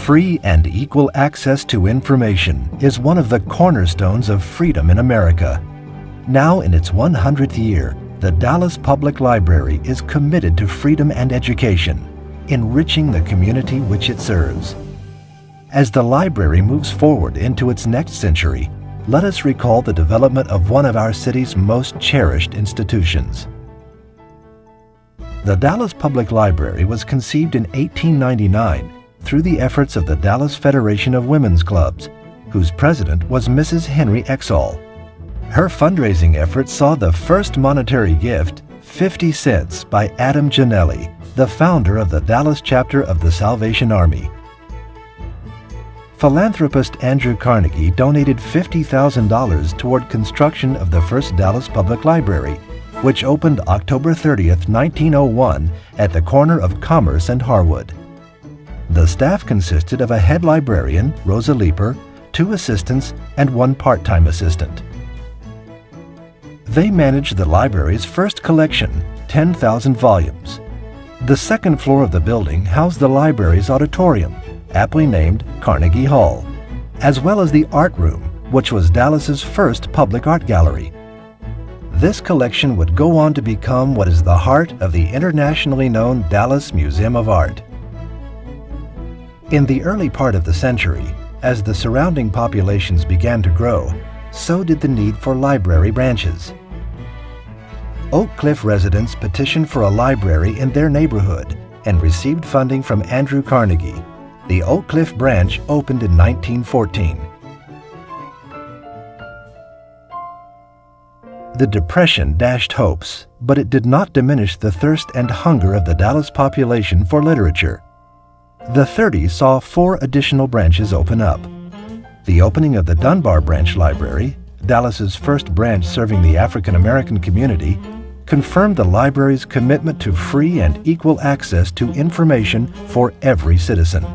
Free and equal access to information is one of the cornerstones of freedom in America. Now in its 100th year, the Dallas Public Library is committed to freedom and education, enriching the community which it serves. As the library moves forward into its next century, let us recall the development of one of our city's most cherished institutions. The Dallas Public Library was conceived in 1899 through the efforts of the Dallas Federation of Women's Clubs, whose president was Mrs. Henry Exall. Her fundraising efforts saw the first monetary gift, 50 cents, by Adam Janelli, the founder of the Dallas chapter of the Salvation Army. Philanthropist Andrew Carnegie donated $50,000 toward construction of the first Dallas Public Library, which opened October 30th, 1901 at the corner of Commerce and Harwood. The staff consisted of a head librarian, Rosa Leeper, 2 assistants, and 1 part-time assistant. They managed the library's first collection, 10,000 volumes. The second floor of the building housed the library's auditorium, aptly named Carnegie Hall, as well as the art room, which was Dallas's first public art gallery. This collection would go on to become what is the heart of the internationally known Dallas Museum of Art. In the early part of the century, as the surrounding populations began to grow, so did the need for library branches. Oak Cliff residents petitioned for a library in their neighborhood and received funding from Andrew Carnegie. The Oak Cliff branch opened in 1914. The Depression dashed hopes, but it did not diminish the thirst and hunger of the Dallas population for literature. The 30s saw 4 additional branches open up. The opening of the Dunbar Branch Library, Dallas's first branch serving the African American community, confirmed the library's commitment to free and equal access to information for every citizen.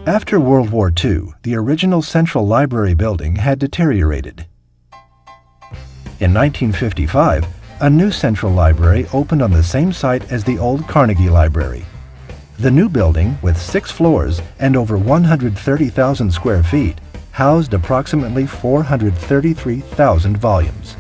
After World War II, the original Central Library building had deteriorated. In 1955, a new Central Library opened on the same site as the old Carnegie Library. The new building, with 6 floors and over 130,000 square feet, housed approximately 433,000 volumes.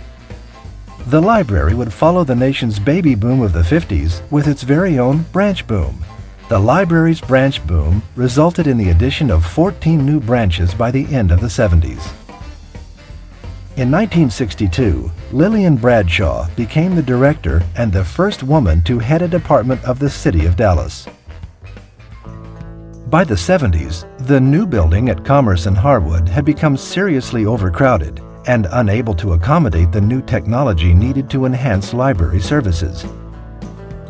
The library would follow the nation's baby boom of the 50s with its very own branch boom. The library's branch boom resulted in the addition of 14 new branches by the end of the 70s. In 1962, Lillian Bradshaw became the director and the first woman to head a department of the City of Dallas. By the 70s, the new building at Commerce and Harwood had become seriously overcrowded and unable to accommodate the new technology needed to enhance library services.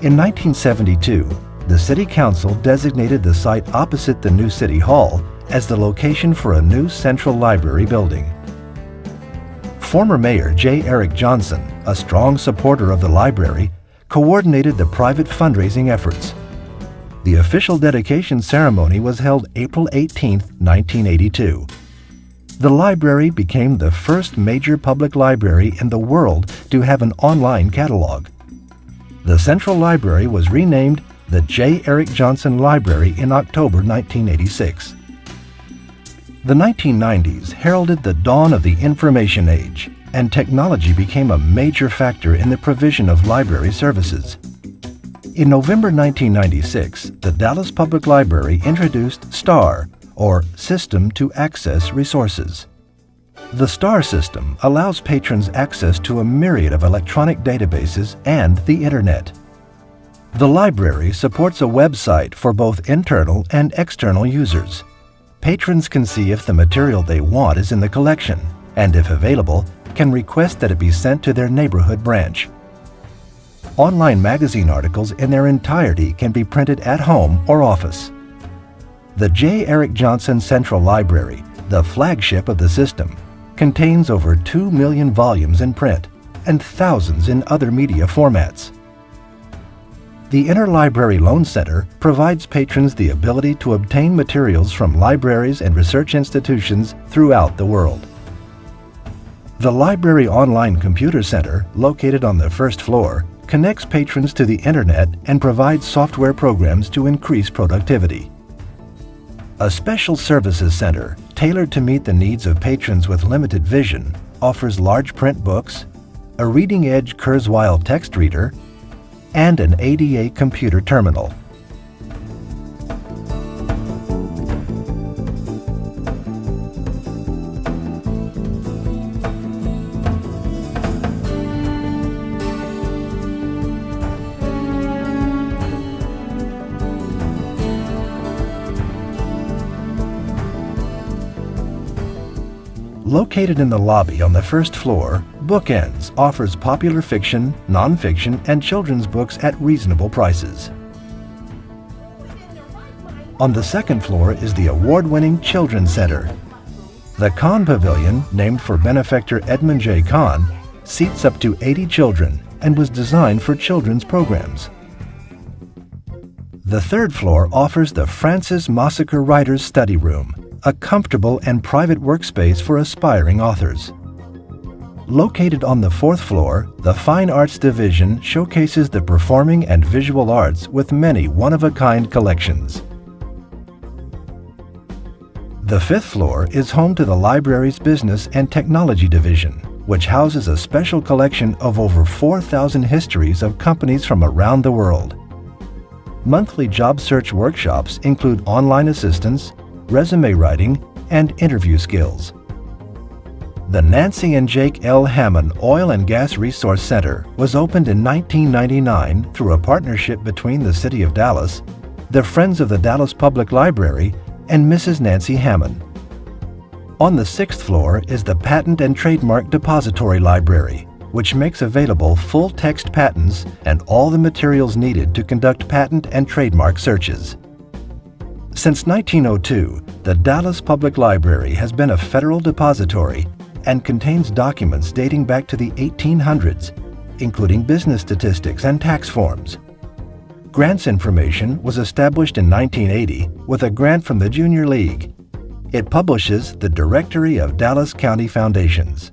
In 1972, the City Council designated the site opposite the new City Hall as the location for a new Central Library building. Former Mayor J. Eric Johnson, a strong supporter of the library, coordinated the private fundraising efforts. The official dedication ceremony was held April 18, 1982. The library became the first major public library in the world to have an online catalog. The Central Library was renamed the J. Eric Johnson Library in October 1986. The 1990s heralded the dawn of the information age, and technology became a major factor in the provision of library services. In November 1996, the Dallas Public Library introduced STAR, or System to Access Resources. The STAR system allows patrons access to a myriad of electronic databases and the Internet. The library supports a website for both internal and external users. Patrons can see if the material they want is in the collection, and if available, can request that it be sent to their neighborhood branch. Online magazine articles in their entirety can be printed at home or office. The J. Eric Johnson Central Library, the flagship of the system, contains over 2 million volumes in print and thousands in other media formats. The Interlibrary Loan Center provides patrons the ability to obtain materials from libraries and research institutions throughout the world. The Library Online Computer Center, located on the first floor, connects patrons to the Internet and provides software programs to increase productivity. A special services center tailored to meet the needs of patrons with limited vision offers large print books, a reading-edge Kurzweil text reader, and an ADA computer terminal. Located in the lobby on the first floor, Bookends offers popular fiction, nonfiction, and children's books at reasonable prices. On the second floor is the award-winning Children's Center. The Kahn Pavilion, named for benefactor Edmund J. Kahn, seats up to 80 children and was designed for children's programs. The third floor offers the Francis Massacre Writers Study Room, a comfortable and private workspace for aspiring authors. Located on the fourth floor, the Fine Arts Division showcases the performing and visual arts with many one-of-a-kind collections. The fifth floor is home to the library's Business and Technology Division, which houses a special collection of over 4,000 histories of companies from around the world. Monthly job search workshops include online assistance, resume writing, and interview skills. The Nancy and Jake L. Hammond Oil and Gas Resource Center was opened in 1999 through a partnership between the City of Dallas, the Friends of the Dallas Public Library, and Mrs. Nancy Hammond. On the sixth floor is the Patent and Trademark Depository Library, which makes available full-text patents and all the materials needed to conduct patent and trademark searches. Since 1902, the Dallas Public Library has been a federal depository and contains documents dating back to the 1800s, including business statistics and tax forms. Grants information was established in 1980 with a grant from the Junior League. It publishes the Directory of Dallas County Foundations.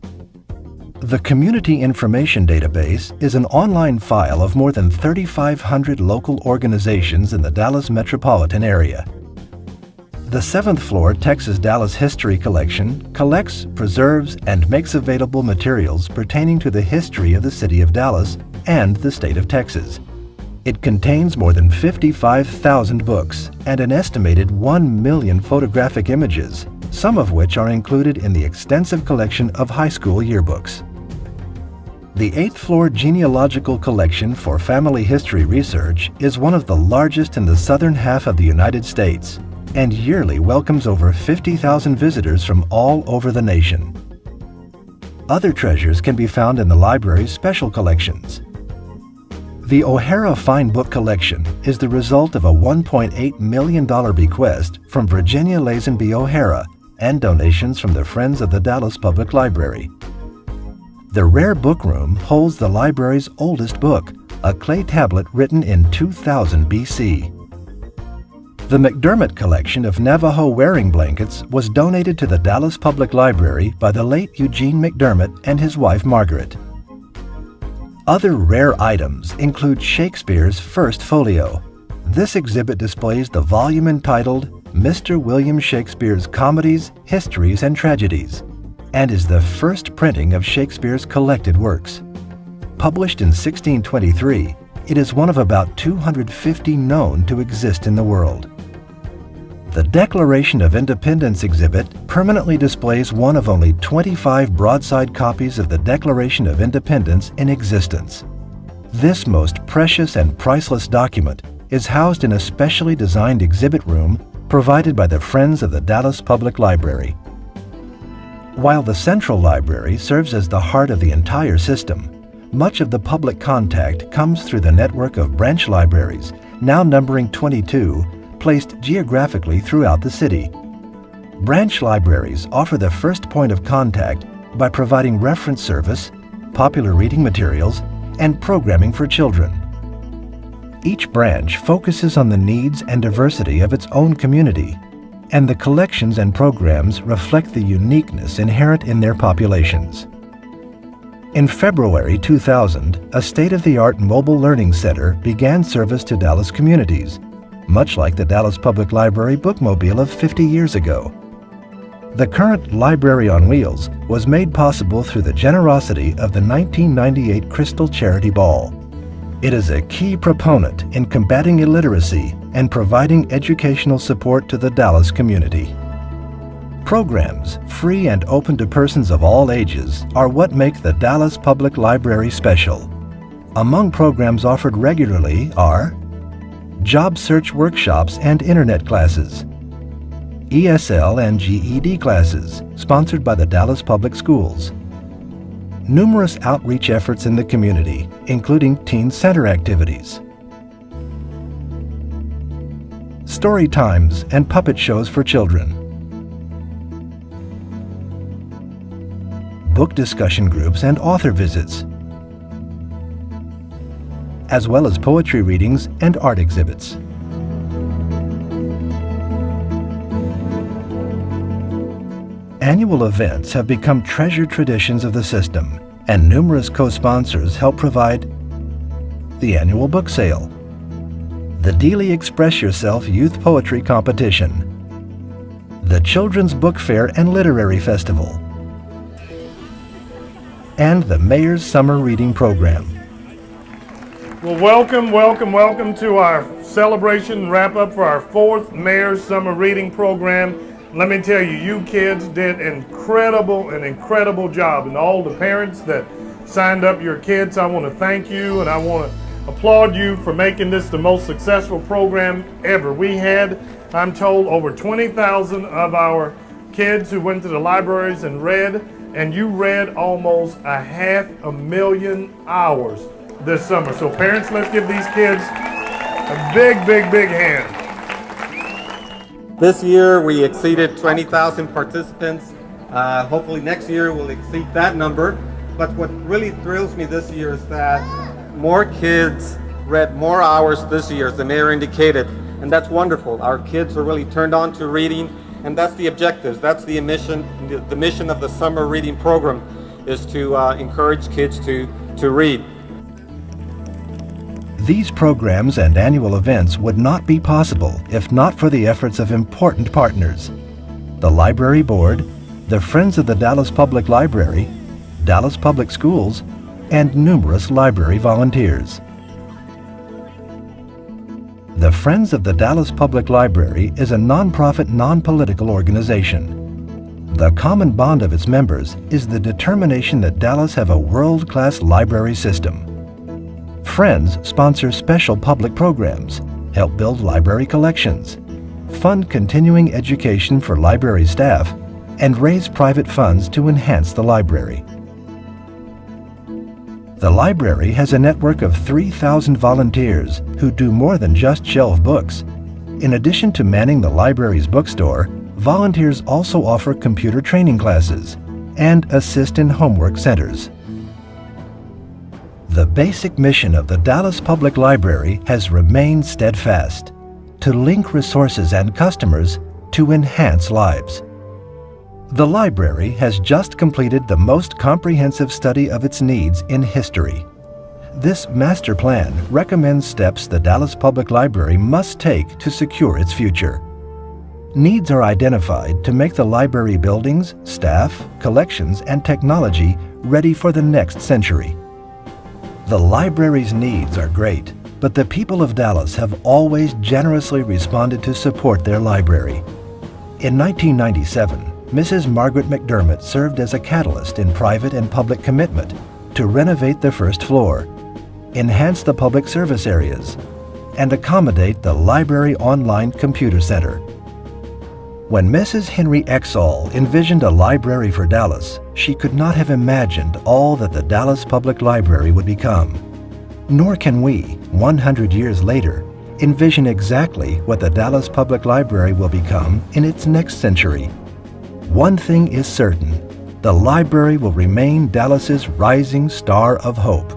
The Community Information Database is an online file of more than 3,500 local organizations in the Dallas metropolitan area. The seventh floor Texas Dallas History Collection collects, preserves, and makes available materials pertaining to the history of the city of Dallas and the state of Texas. It contains more than 55,000 books and an estimated 1 million photographic images, some of which are included in the extensive collection of high school yearbooks. The eighth floor Genealogical Collection for Family History Research is one of the largest in the southern half of the United States, and yearly welcomes over 50,000 visitors from all over the nation. Other treasures can be found in the library's special collections. The O'Hara Fine Book Collection is the result of a $1.8 million bequest from Virginia Lazenby O'Hara and donations from the Friends of the Dallas Public Library. The Rare Book Room holds the library's oldest book, a clay tablet written in 2000 BC. The McDermott collection of Navajo wearing blankets was donated to the Dallas Public Library by the late Eugene McDermott and his wife Margaret. Other rare items include Shakespeare's first folio. This exhibit displays the volume entitled Mr. William Shakespeare's Comedies, Histories, and Tragedies, and is the first printing of Shakespeare's collected works. Published in 1623, it is one of about 250 known to exist in the world. The Declaration of Independence exhibit permanently displays one of only 25 broadside copies of the Declaration of Independence in existence. This most precious and priceless document is housed in a specially designed exhibit room provided by the Friends of the Dallas Public Library. While the Central Library serves as the heart of the entire system, much of the public contact comes through the network of branch libraries, now numbering 22, placed geographically throughout the city. Branch libraries offer the first point of contact by providing reference service, popular reading materials, and programming for children. Each branch focuses on the needs and diversity of its own community, and the collections and programs reflect the uniqueness inherent in their populations. In February 2000, a state-of-the-art mobile learning center began service to Dallas communities, much like the Dallas Public Library bookmobile of 50 years ago. The current Library on Wheels was made possible through the generosity of the 1998 Crystal Charity Ball. It is a key proponent in combating illiteracy and providing educational support to the Dallas community. Programs, free and open to persons of all ages, are what make the Dallas Public Library special. Among programs offered regularly are job search workshops and internet classes, ESL and GED classes sponsored by the Dallas Public Schools, numerous outreach efforts in the community, including teen center activities, story times and puppet shows for children, book discussion groups and author visits, as well as poetry readings and art exhibits. Annual events have become treasured traditions of the system, and numerous co-sponsors help provide the annual book sale, the Dealey Express Yourself Youth Poetry Competition, the Children's Book Fair and Literary Festival, and the Mayor's Summer Reading Program. Well, welcome to our celebration and wrap up for our 4th Mayor's Summer Reading Program. Let me tell you, you kids did an incredible job. And all the parents that signed up your kids, I want to thank you and I want to applaud you for making this the most successful program ever. We had, I'm told, over 20,000 of our kids who went to the libraries and read, and you read almost 500,000 hours this summer. So parents, let's give these kids a big hand. This year we exceeded 20,000 participants. Hopefully next year we'll exceed that number. But what really thrills me this year is that more kids read more hours this year, as the mayor indicated, and that's wonderful. Our kids are really turned on to reading, and that's the objectives. That's the mission. The mission of the summer reading program is to encourage kids to read. These programs and annual events would not be possible if not for the efforts of important partners: the Library Board, the Friends of the Dallas Public Library, Dallas Public Schools, and numerous library volunteers. The Friends of the Dallas Public Library is a nonprofit, non-political organization. The common bond of its members is the determination that Dallas have a world-class library system. Friends sponsor special public programs, help build library collections, fund continuing education for library staff, and raise private funds to enhance the library. The library has a network of 3,000 volunteers who do more than just shelve books. In addition to manning the library's bookstore, volunteers also offer computer training classes and assist in homework centers. The basic mission of the Dallas Public Library has remained steadfast: to link resources and customers to enhance lives. The library has just completed the most comprehensive study of its needs in history. This master plan recommends steps the Dallas Public Library must take to secure its future. Needs are identified to make the library buildings, staff, collections, and technology ready for the next century. The library's needs are great, but the people of Dallas have always generously responded to support their library. In 1997, Mrs. Margaret McDermott served as a catalyst in private and public commitment to renovate the first floor, enhance the public service areas, and accommodate the library online computer center. When Mrs. Henry Exall envisioned a library for Dallas, she could not have imagined all that the Dallas Public Library would become. Nor can we, 100 years later, envision exactly what the Dallas Public Library will become in its next century. One thing is certain: the library will remain Dallas's rising star of hope.